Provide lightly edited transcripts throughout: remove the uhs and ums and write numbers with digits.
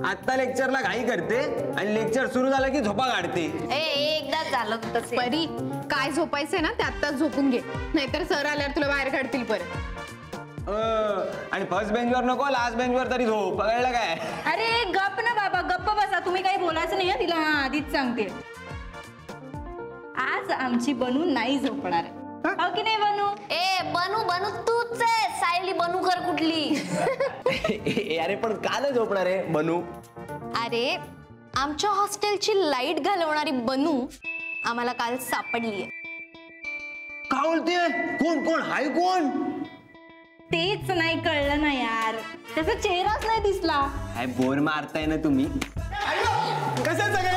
आता लेक्चरला घाई करते आणि लेक्चर सुरू झालं की झोपा काढते. एकदा झालं तसे. परी काय झोपायचंय ना ते आत्ताच झोपून घे, नाहीतर सर आल्यावर तुला बाहेर काढतील परत. आणि फर्स्ट बेंचवर नको, लास्ट बेंचवर तरी झोप. कळलं काय? अरे गप ना बाबा, गप्प बसा. तुम्ही काही बोलायचं नाही तिला. आधीच सांगते, आज आमची बनू नाही झोपणार. हो की नाही बनू? बनू बनू तूच आहे. सायली बनूकर कुठली? अरे पण का नाही झोपणार आहे बनू? अरे आमच्या हॉस्टेलची लाईट घालवणारी बनू आम्हाला काल सापडलीये. का बोलते? कोण कोण हाय? कोण? तेच नाही कळलं ना यार, त्याचा चेहराच नाही दिसला. काय बोर मारताय ना तुम्ही? कसं सगळे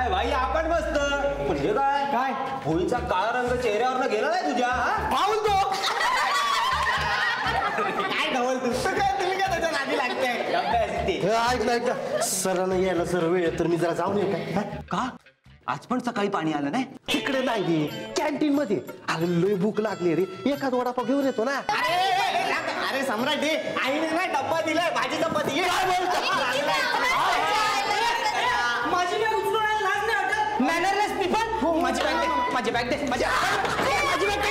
भाई आपण मस्त. म्हणजे काय काय होळीचा काळा रंग चेहऱ्यावर गेला नाही तुझ्या? बोलतो काय ढवल तू? तुम्ही काय त्याच्या नादी लागते? ऐक सरांना यायला सर वेळ तर मी जरा जाऊन येऊ का? आज पण सकाळी पाणी आलं नाही? तिकडे नाही, कॅन्टीन मध्ये. अरे लय भूक लागली रे, एखाद वडापाव घेऊन येतो ना. अरे सम्राट, आईने ना डब्बा दिलाय, भाजी चपाती. माझी बॅग उचलून लाज नाही वाटत? मॅनरलेस पीपल. हो माझी बॅग दे, माझी बॅग दे, माझी बॅग दे.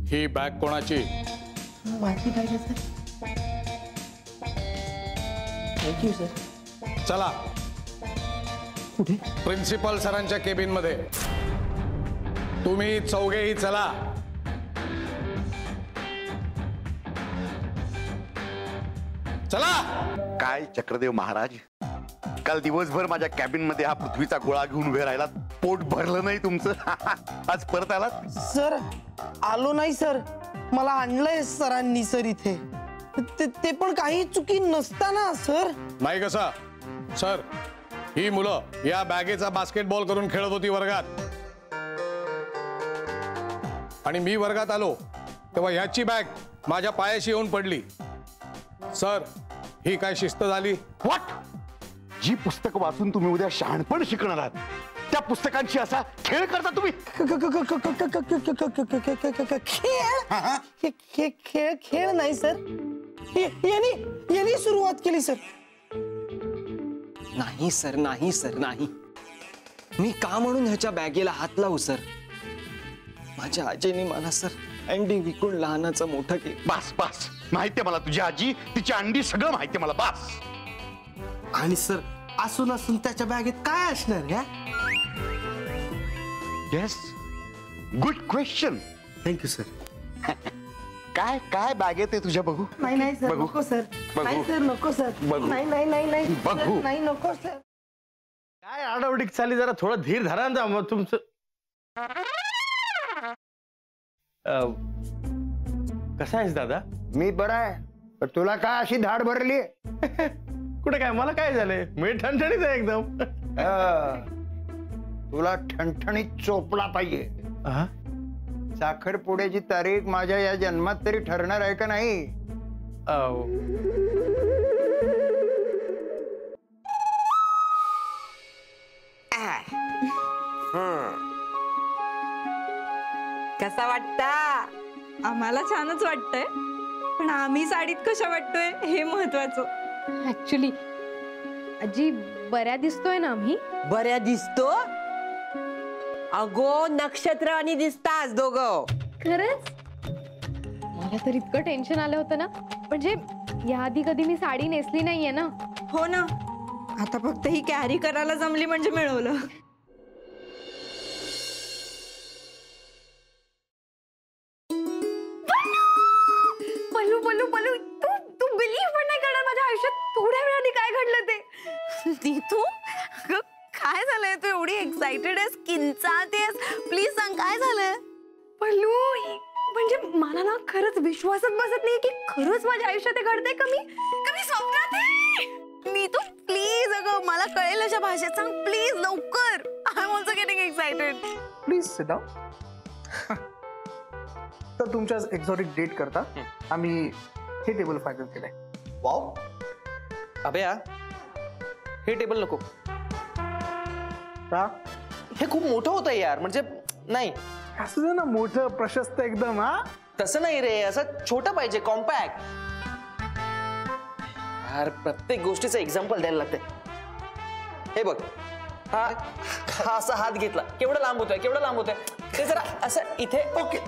ही बॅग कोणाची? माझी बॅग आहे सर. Thank you sir. चला कुठे? प्रिन्सिपल सरांच्या केबिन मध्ये. तुम्ही चौघेही चला. चला. काय चक्रदेव महाराज, काल दिवसभर माझ्या कॅबिन मध्ये हा पृथ्वीचा गोळा घेऊन उभे राहिलात. पोट भरलं नाही तुमचं? आज परत आलात? सर आलो नाही सर, मला आणलंय सरांनी सर इथे. ते पण काही चुकी नसताना सर. नाही कसा सर, ही मुलं या बॅगेचा बास्केटबॉल करून खेळत होती वर्गात, आणि मी वर्गात आलो तेव्हा ह्याची बॅग माझ्या पायाशी येऊन पडली. सर ही काय शिस्त झाली? व्हॉट? जी पुस्तक वाचून तुम्ही उद्या शहाणपण शिकणार आहात त्या पुस्तकांची असा खेळ करता तुम्ही? खेळ खेळ नाही सर, यांनी सुरुवात केली सर. नाही सर, नाही सर, नाही. मी का म्हणून ह्याच्या बॅगेला हात लावू सर? माझ्या आजीने मला सर अंडी विकून लहानाचं मोठं केलं. बस बस, माहितीये मला तुझी आजी, तिची अंडी, सगळं माहितीये मला. बस. आणि सर असून असून त्याच्या बॅगेत काय असणार? Yes, good question. Thank you sir. काय काय बॅगेत आहे तुझ्या? बघू. नाही नाही सर, बघू. नको सर. नाही सर, नको सर. बघू. नाही नाही नाही नाही बघू. नाही, नको सर. काय आडावडीक चालली, जरा थोडं धीर धरा ना मग तुमचं. कसा आहेस दादा? मी बरा आहे, पण तुला काय अशी धाड भरली? कुठे काय, मला काय झालंय? मी ठणठणीत आहे एकदम. तुला ठणठणीत चोपला पाहिजे. साखरपुड्याची तारीख माझ्या या जन्मात तरी ठरणार आहे का नाही? कसा वाटता? आम्हाला छानच वाटतंय, पण आम्ही साडीत कशा वाटतोय हे महत्वाचं. ऍक्च्युली आजी बऱ्या दिसतोय ना आम्ही? बऱ्या दिसतो? अगो नक्षत्र आणि दिसतास दोघं. खरंच मला तर इतकं टेन्शन आलं होतं ना, म्हणजे याआधी कधी मी साडी नेसली नाहीये ना. हो ना, आता फक्त ही कॅरी करायला जमली म्हणजे मिळवलं. पल्लू पल्लू पल्लू, तू बिलीव्ह पण नाही करणार, माझ्या आयुष्यात थोड्या वेळाने काय घडलं ते. तू काय झालंय? तू एवढी एक्साइटेड आहेस, किंचाळतेस, प्लीज सांग काय झालंय? पल्लू म्हणजे मला ना खरंच विश्वासच बसत नाही की खरंच माझ्या आयुष्यात घडतंय. कमी स्वप्नात आहे. नीतू प्लीज अगं मला कळेल अशा भाषेत सांग प्लीज लवकर. I am also getting excited. Please sit down. तर तुमच्या एक्झॉटिक डेट करता आम्ही हे टेबल फायनल केलंय. वाव अभया हे टेबल नको. का? हे खूप मोठं होतं यार. म्हणजे नाही असं दे ना मोठं प्रशस्त एकदम. हा तसं नाही रे, असं छोटं पाहिजे कॉम्पॅक्ट. यार प्रत्येक गोष्टीचं एक्झाम्पल द्यायला लागते. हे बघ हा असा हात घेतला केवढा लांब होतोय केवढा लांब होतोय. ते जरा असं इथे ओके